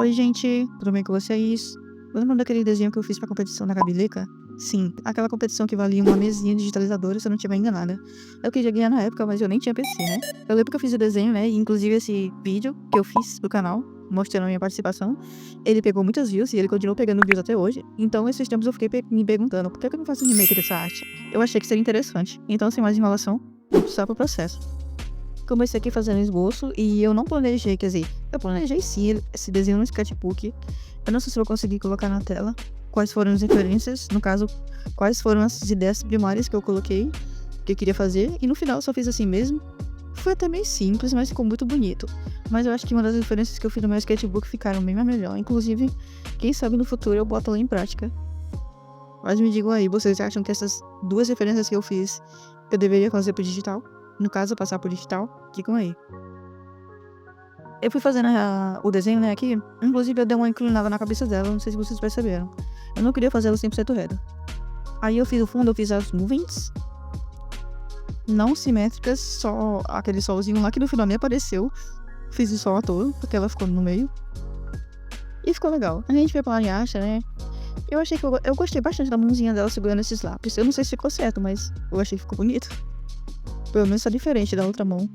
Oi, gente, tudo bem com vocês? Lembra daquele desenho que eu fiz pra competição da Gabi Leca? Sim, aquela competição que valia uma mesinha digitalizadora, se eu não estiver enganada. Eu queria ganhar na época, mas eu nem tinha PC, né? Eu lembro que eu fiz o desenho, né? E inclusive esse vídeo que eu fiz pro canal, mostrando a minha participação, ele pegou muitas views e ele continuou pegando views até hoje. Então, esses tempos eu fiquei me perguntando, por que eu não faço um remake dessa arte? Eu achei que seria interessante. Então, sem mais enrolação, vou passar pro processo. Comecei aqui fazendo esboço e eu não planejei, quer dizer, eu planejei sim esse desenho no sketchbook. Eu não sei se eu vou conseguir colocar na tela quais foram as referências, no caso, quais foram as ideias primárias que eu coloquei, que eu queria fazer, e no final eu só fiz assim mesmo. Foi até meio simples, mas ficou muito bonito. Mas eu acho que uma das referências que eu fiz no meu sketchbook ficaram bem melhor. Inclusive, quem sabe no futuro eu boto ela em prática. Mas me digam aí, vocês acham que essas duas referências que eu fiz, eu deveria fazer pro digital? No caso, passar pro digital? Digam aí. Eu fui fazendo o desenho, né, aqui. Inclusive, eu dei uma inclinada na cabeça dela, não sei se vocês perceberam. Eu não queria fazer ela 100% reta. Aí eu fiz o fundo, eu fiz as nuvens. Não simétricas, só aquele solzinho lá que no final nem apareceu. Fiz o sol à toa, porque ela ficou no meio. E ficou legal. A gente foi pra Lariacha, né? Eu achei que eu gostei bastante da mãozinha dela segurando esses lápis. Eu não sei se ficou certo, mas eu achei que ficou bonito. Pelo menos tá diferente da outra mão.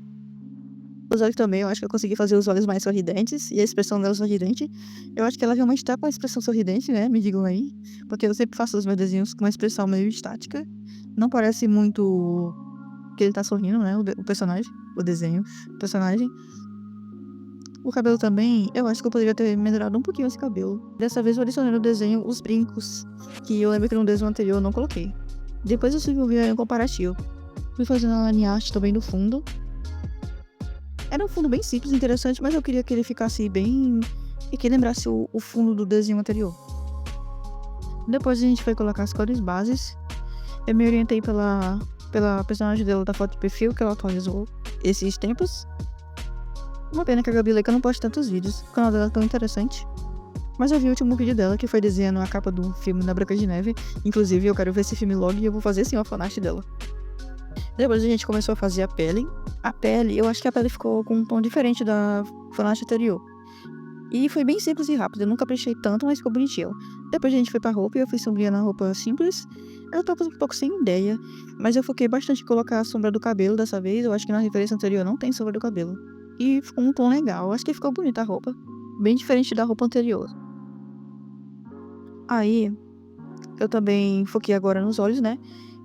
Os olhos também, eu acho que eu consegui fazer os olhos mais sorridentes e a expressão dela sorridente. Eu acho que ela realmente tá com a expressão sorridente, né? Me digam aí. Porque eu sempre faço os meus desenhos com uma expressão meio estática. Não parece muito que ele tá sorrindo, né? O personagem, o desenho, o personagem. O cabelo também, eu acho que eu poderia ter melhorado um pouquinho esse cabelo. Dessa vez eu adicionei no desenho os brincos, que eu lembro que no desenho anterior eu não coloquei. Depois eu fui ver um comparativo. Fui fazendo a lineagem também no fundo. Era um fundo bem simples, interessante, mas eu queria que ele ficasse bem... e que lembrasse o fundo do desenho anterior. Depois a gente foi colocar as cores bases. Eu me orientei pela personagem dela da foto de perfil, que ela atualizou esses tempos. Uma pena que a Gabi Leca não posta tantos vídeos, o canal dela é tão interessante. Mas eu vi o último vídeo dela, que foi desenhando a capa do filme da Branca de Neve. Inclusive, eu quero ver esse filme logo e eu vou fazer sim uma fanart dela. Depois a gente começou a fazer a pele. A pele, eu acho que a pele ficou com um tom diferente da fanart anterior. E foi bem simples e rápido, eu nunca caprichei tanto, mas ficou bonitinho. Depois a gente foi pra roupa e eu fui sombrinha na roupa simples. Eu tava um pouco sem ideia, mas eu foquei bastante em colocar a sombra do cabelo dessa vez. Eu acho que na referência anterior não tem sombra do cabelo. E ficou um tom legal, acho que ficou bonita a roupa. Bem diferente da roupa anterior. Aí, eu também foquei agora nos olhos, né?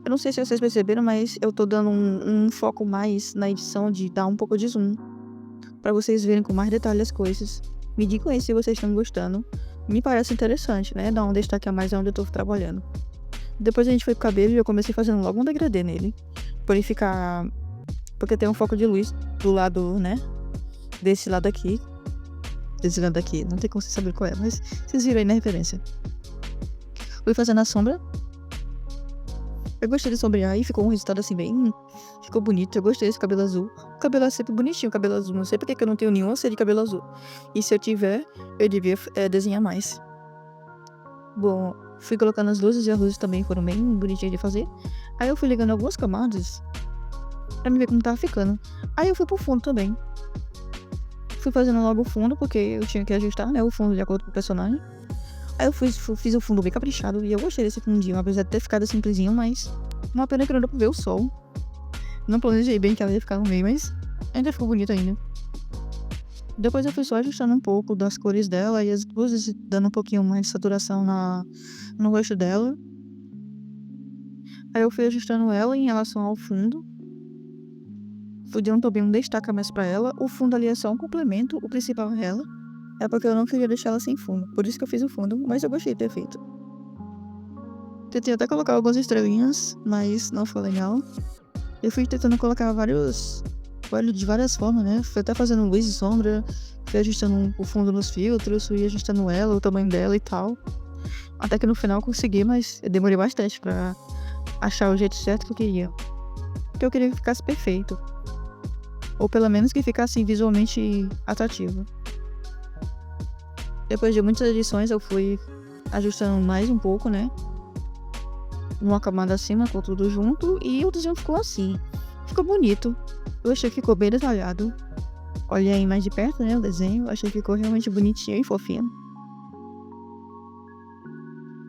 Eu não sei se vocês perceberam, mas eu tô dando um foco mais na edição de dar um pouco de zoom. Pra vocês verem com mais detalhe as coisas. Me digam aí se vocês estão gostando. Me parece interessante, né? Dar um destaque a mais onde eu tô trabalhando. Depois a gente foi pro cabelo e eu comecei fazendo logo um degradê nele. Pra ele ficar... porque tem um foco de luz do lado, né? Desse lado aqui. Desse lado aqui. Não tem como vocês saberem qual é, mas vocês viram aí na referência. Fui fazendo a sombra. Eu gostei de sombrear e ficou um resultado assim bem... ficou bonito, eu gostei desse cabelo azul. O cabelo é sempre bonitinho, o cabelo azul. Não sei porque que eu não tenho nenhuma série de cabelo azul. E se eu tiver, eu devia desenhar mais. Bom, fui colocando as luzes e as luzes também foram bem bonitinhas de fazer. Aí eu fui ligando algumas camadas pra me ver como tava ficando. Aí eu fui pro fundo também. Fui fazendo logo o fundo, porque eu tinha que ajustar, né, o fundo de acordo com o personagem. Aí eu fiz o fundo bem caprichado e eu gostei desse fundinho, apesar de ter ficado simplesinho, mas uma pena que não deu pra ver o sol. Não planejei bem que ela ia ficar no meio, mas ainda ficou bonito ainda. Depois eu fui só ajustando um pouco das cores dela e as luzes, dando um pouquinho mais de saturação no rosto dela. Aí eu fui ajustando ela em relação ao fundo. Fui dando também um destaque mais pra ela. O fundo ali é só um complemento, o principal é ela. É porque eu não queria deixar ela sem fundo. Por isso que eu fiz o fundo, mas eu gostei de ter feito. Tentei até colocar algumas estrelinhas, mas não foi legal. Eu fui tentando colocar vários de várias formas, né? Fui até fazendo luz e sombra, fui ajustando o fundo nos filtros, fui ajustando ela, o tamanho dela e tal. Até que no final eu consegui, mas eu demorei bastante pra achar o jeito certo que eu queria. Porque eu queria que ficasse perfeito. Ou pelo menos que ficasse visualmente atrativo. Depois de muitas edições eu fui ajustando mais um pouco, né? Uma camada acima com tudo junto e o desenho ficou assim. Ficou bonito. Eu achei que ficou bem detalhado. Olhei aí mais de perto, né, o desenho, achei que ficou realmente bonitinho e fofinho.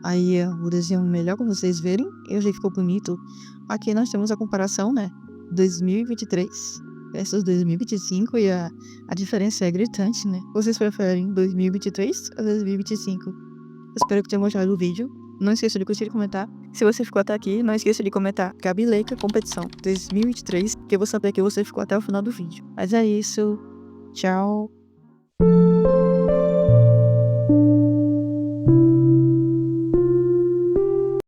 Aí o desenho melhor pra vocês verem, eu achei que ficou bonito. Aqui nós temos a comparação, né, 2023 versus 2025 e a diferença é gritante, né. Vocês preferem 2023 ou 2025? Espero que tenham gostado do vídeo. Não esqueça de curtir e comentar. Se você ficou até aqui, não esqueça de comentar Gabi Leica Competição 2023, que eu vou saber que você ficou até o final do vídeo. Mas é isso. Tchau.